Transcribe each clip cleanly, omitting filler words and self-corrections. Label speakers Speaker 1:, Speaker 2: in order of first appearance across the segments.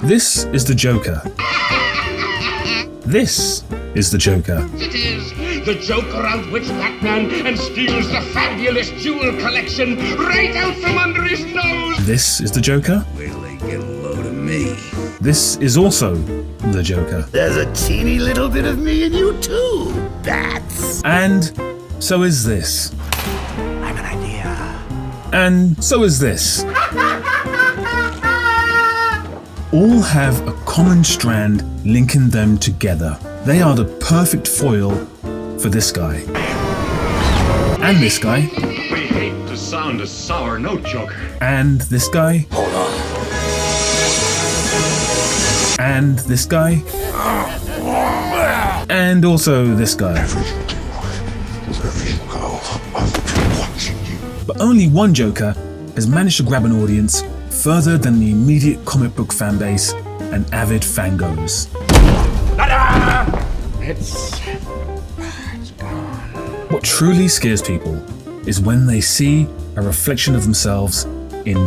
Speaker 1: This is the Joker. This is the Joker.
Speaker 2: It is the Joker out wits Batman and steals the fabulous jewel collection right out from under his nose.
Speaker 1: This is the Joker.
Speaker 3: Wait till they get a load of me.
Speaker 1: This is also the Joker.
Speaker 3: There's a teeny little bit of me in you too, Bats.
Speaker 1: And so is this.
Speaker 3: I have an idea.
Speaker 1: And so is this. All have a common strand linking them together. They are the perfect foil for this guy. And this guy.
Speaker 4: We hate to sound a sour note, Joker.
Speaker 1: And this guy.
Speaker 3: Hold on.
Speaker 1: And this guy. And also this guy. But only one Joker has managed to grab an audience further than the immediate comic book fanbase and avid fangos.
Speaker 2: It's gone.
Speaker 1: What truly scares people is when they see a reflection of themselves in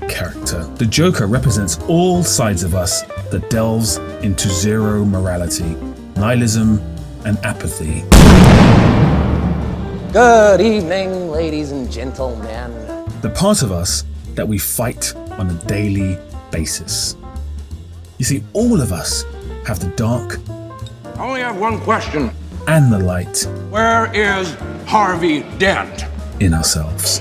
Speaker 1: character. The Joker represents all sides of us that delves into zero morality, nihilism, and apathy.
Speaker 5: Good evening, ladies and gentlemen.
Speaker 1: The part of us that we fight on a daily basis. You see, all of us have the dark
Speaker 2: I only have one question.
Speaker 1: and the light
Speaker 2: Where is Harvey Dent?
Speaker 1: in ourselves.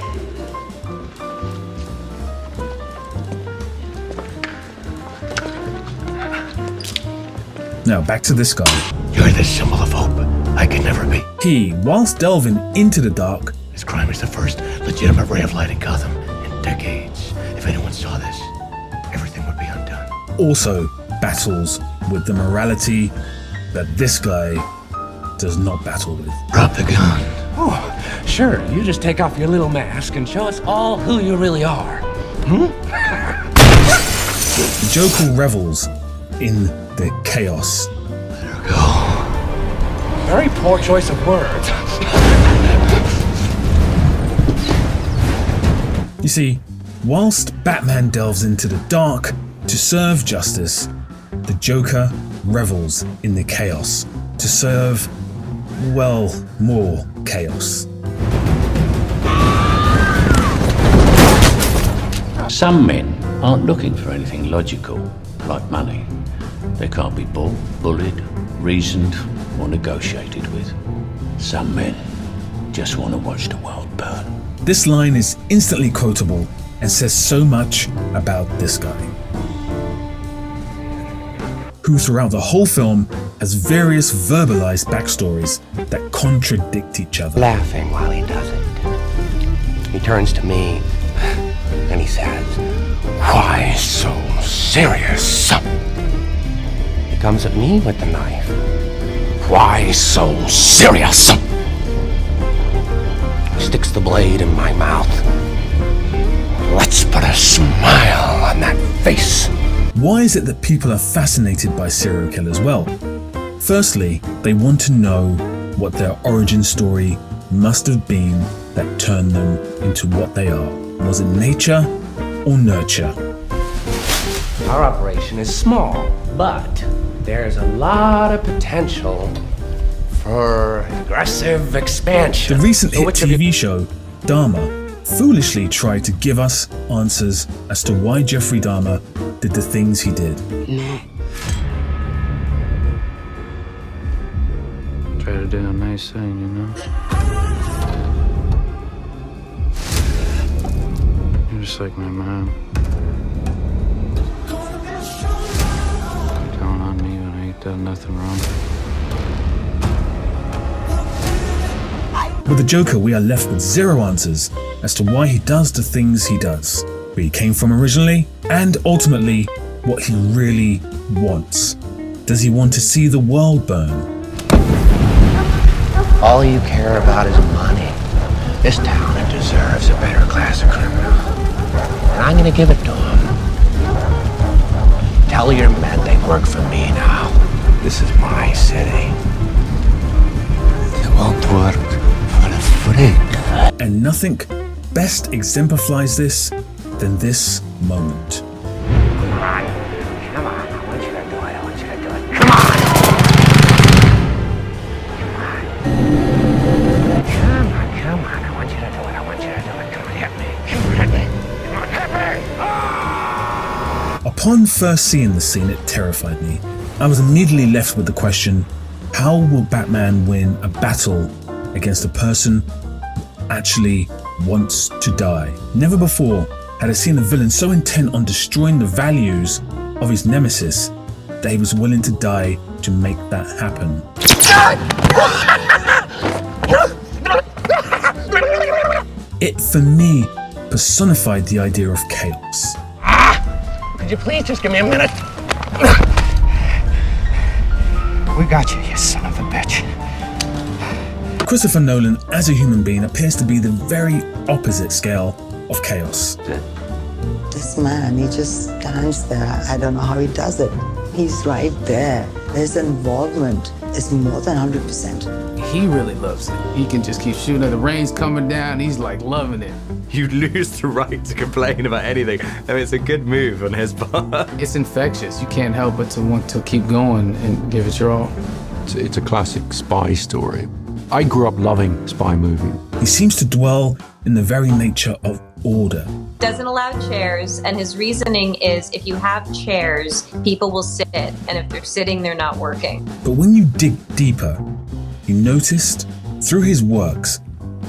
Speaker 1: Now back to this guy.
Speaker 3: You're the symbol of hope I could never be.
Speaker 1: He, whilst delving into the dark,
Speaker 3: This crime is the first legitimate ray of light in Gotham in decades. If anyone saw this, everything would be undone.
Speaker 1: also battles with the morality that this guy does not battle with.
Speaker 3: Drop the gun.
Speaker 6: Oh, sure. You just take off your little mask and show us all who you really are.
Speaker 1: The Joker revels in the chaos.
Speaker 3: Let her go.
Speaker 6: Very poor choice of words.
Speaker 1: You see, whilst Batman delves into the dark to serve justice, the Joker revels in the chaos to serve, well, more chaos.
Speaker 7: Some men aren't looking for anything logical, like money. They can't be bought, bullied, reasoned, or negotiated with. Some men just want to watch the world burn.
Speaker 1: This line is instantly quotable and says so much about this guy, who throughout the whole film has various verbalized backstories that contradict each other.
Speaker 5: Laughing while he does it. He turns to me and he says, "Why so serious?" He comes at me with the knife. "Why so serious?" He sticks the blade in my mouth. "Let's put a smile on that face."
Speaker 1: Why is it that people are fascinated by serial killers? Well, firstly, they want to know what their origin story must have been that turned them into what they are. Was it nature or nurture?
Speaker 5: Our operation is small, but there's a lot of potential for aggressive expansion.
Speaker 1: The recent
Speaker 5: So
Speaker 1: hit
Speaker 5: which of you-
Speaker 1: TV show, Dahmer, foolishly tried to give us answers as to why Jeffrey Dahmer did the things he did.
Speaker 8: Try to do a nice thing, you know? You're just like my mom. Telling on me when I ain't done nothing wrong.
Speaker 1: With the Joker, we are left with zero answers as to why he does the things he does, where he came from originally, and ultimately, what he really wants. Does he want to see the world burn?
Speaker 5: All you care about is money. This town deserves a better class of criminal. And I'm gonna give it to him. Tell your men they work for me now. This is my city.
Speaker 3: It won't work for a freak.
Speaker 1: And nothing best exemplifies this than this moment.
Speaker 5: Come on.
Speaker 1: Upon first seeing the scene, it terrified me. I was immediately left with the question, how will Batman win a battle against a person who actually wants to die? Never before had I seen a villain so intent on destroying the values of his nemesis that he was willing to die to make that happen. It, for me, personified the idea of chaos.
Speaker 5: Could you please just give me a minute?
Speaker 9: We got you, you son of a bitch.
Speaker 1: Christopher Nolan, as a human being, appears to be the very opposite scale of chaos.
Speaker 10: This man, he just stands there. I don't know how he does it. He's right there. His involvement is more than 100%.
Speaker 11: He really loves it. He can just keep shooting. The rain's coming down. He's like loving it.
Speaker 12: You lose the right to complain about anything. I mean, it's a good move on his part.
Speaker 11: It's infectious. You can't help but to want to keep going and give it your all.
Speaker 13: It's a classic spy story. I grew up loving spy movies.
Speaker 1: He seems to dwell in the very nature of order.
Speaker 14: Doesn't allow chairs, and his reasoning is if you have chairs, people will sit, and if they're sitting, they're not working.
Speaker 1: But when you dig deeper, you noticed through his works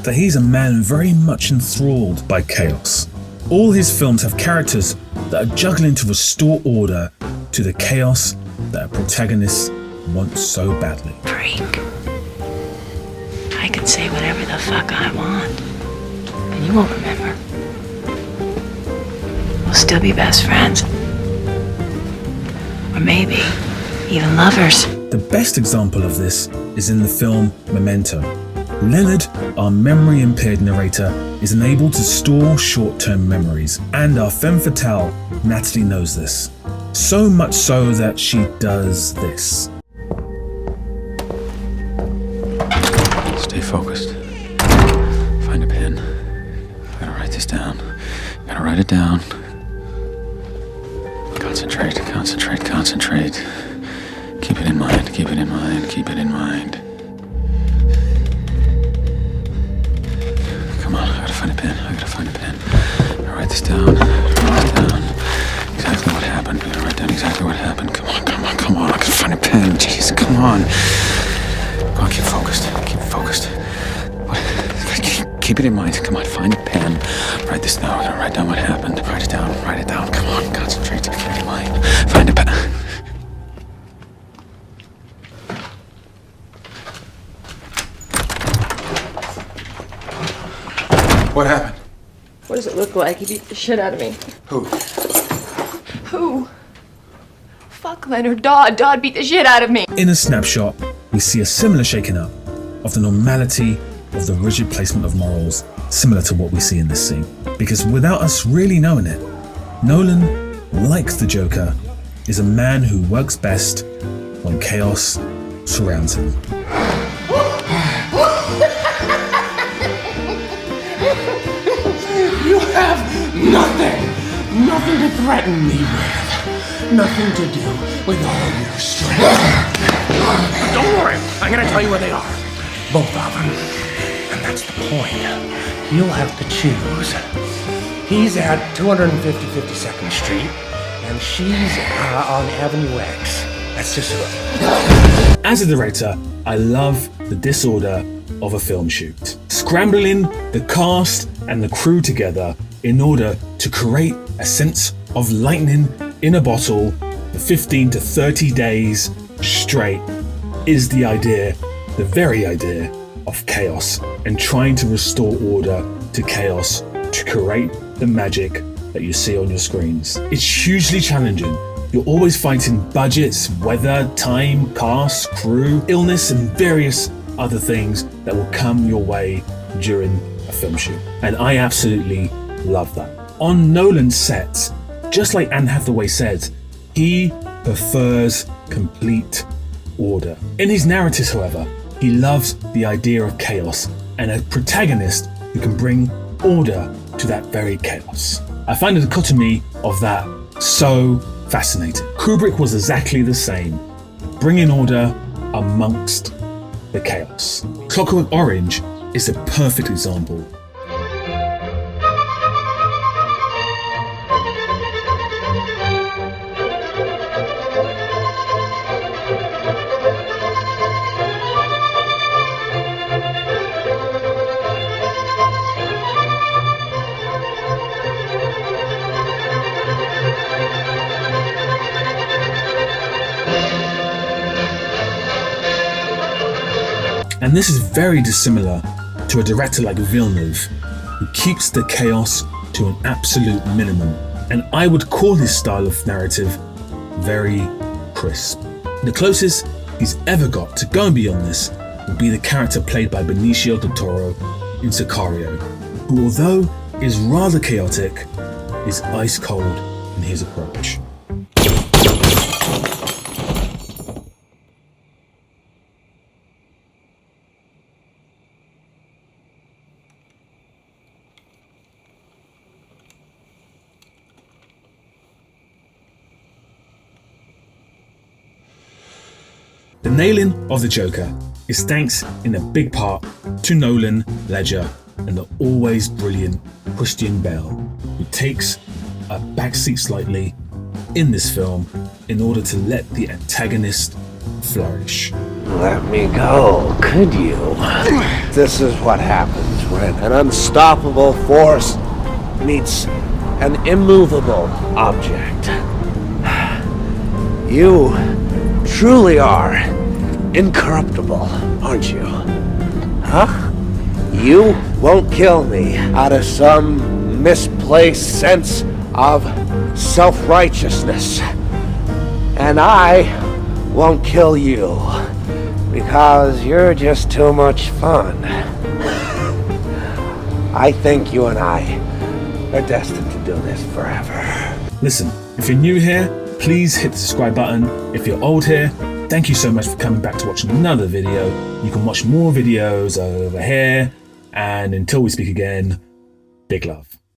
Speaker 1: that he's a man very much enthralled by chaos. All his films have characters that are juggling to restore order to the chaos that a protagonist wants so badly.
Speaker 15: Freak. I can say whatever the fuck I want, and you won't remember. We'll still be best friends. Or maybe even lovers.
Speaker 1: The best example of this is in the film Memento. Leonard, our memory-impaired narrator, is unable to store short-term memories, and our femme fatale, Natalie, knows this. So much so that she does this.
Speaker 8: Stay focused. Find a pen. Gotta write this down. Gotta write it down. Concentrate, concentrate, concentrate. Keep it in mind, keep it in mind, keep it in mind. Come on, I gotta find a pen, I gotta find a pen. I gotta write this down, write it down. Exactly what happened, I gotta write down exactly what happened. Come on, come on, come on, I gotta find a pen, jeez, come on. Come on, keep focused, keep focused. Keep it in mind, come on, find a pen. Write this down, I gotta write down what happened. Write it down, come on, concentrate, keep it in mind. Find a pen. What happened?
Speaker 16: What does it look like? He beat the shit out of me.
Speaker 8: Who?
Speaker 16: Who? Fuck Leonard. Dodd beat the shit out of me.
Speaker 1: In a snapshot, we see a similar shaking up of the normality of the rigid placement of morals, similar to what we see in this scene. Because without us really knowing it, Nolan, like the Joker, is a man who works best when chaos surrounds him.
Speaker 5: You have nothing to threaten me with. Nothing to do with all your strength. Don't worry, I'm gonna tell you where they are. Both of them. And that's the point. You'll have to choose. He's at 250 52nd Street, and she's on Avenue X. That's just her.
Speaker 1: As a director, I love the disorder of a film shoot. Scrambling the cast and the crew together in order to create a sense of lightning in a bottle for 15 to 30 days straight is the idea, the very idea of chaos, and trying to restore order to chaos to create the magic that you see on your screens. It's hugely challenging. You're always fighting budgets, weather, time, cast, crew, illness, and various other things that will come your way during a film shoot. And I absolutely love that. On Nolan's sets, just like Anne Hathaway said, he prefers complete order. In his narratives, however, he loves the idea of chaos and a protagonist who can bring order to that very chaos. I find the dichotomy of that so fascinating. Kubrick was exactly the same, bringing order amongst the chaos. Clockwork Orange is a perfect example. And this is very dissimilar to a director like Villeneuve, who keeps the chaos to an absolute minimum. And I would call his style of narrative very crisp. The closest he's ever got to going beyond this would be the character played by Benicio del Toro in Sicario, who, although is rather chaotic, is ice cold in his approach. The nailing of the Joker is thanks in a big part to Nolan, Ledger, and the always brilliant Christian Bale, who takes a backseat slightly in this film in order to let the antagonist flourish.
Speaker 5: Let me go, could you? This is what happens when an unstoppable force meets an immovable object. You truly are incorruptible, aren't you? Huh? You won't kill me out of some misplaced sense of self-righteousness. And I won't kill you because you're just too much fun. I think you and I are destined to do this forever.
Speaker 1: Listen, if you're new here, please hit the subscribe button. If you're old here, thank you so much for coming back to watch another video. You can watch more videos over here. And until we speak again, big love.